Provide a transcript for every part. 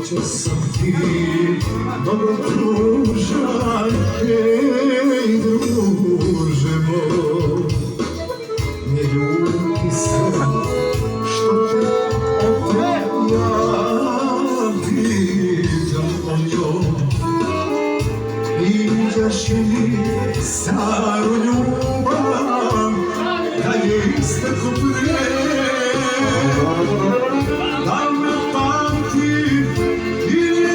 Noćas sam ti mnogo tužan, ej druže moj. Ne ljuti se što te opet ja pitam o njoj. Viđaš li staru ljubav kad je isteklo pre? Da me pamti ili ne?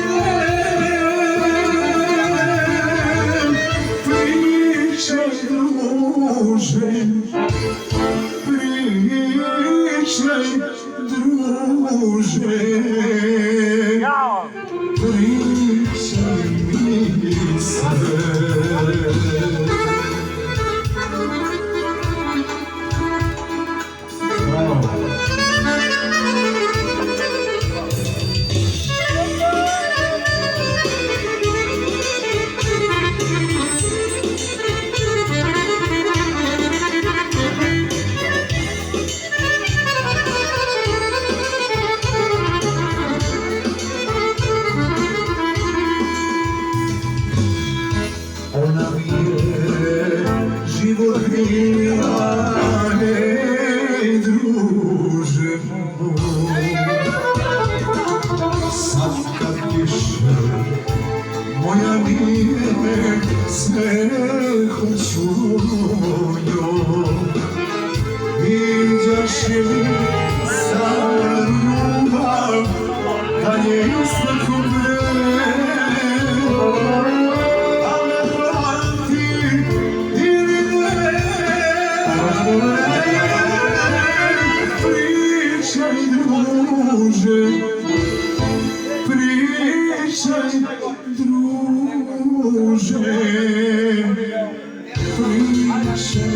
Pričaj druže, pričaj druže, pričaj mi sve. Ona mi je život bila, ej druže moj. Sad kad piše moja nije smehom svojom. Viđaš li staru ljubav kad je isteklo pre? Pričaj druže, pričaj druže, pričaj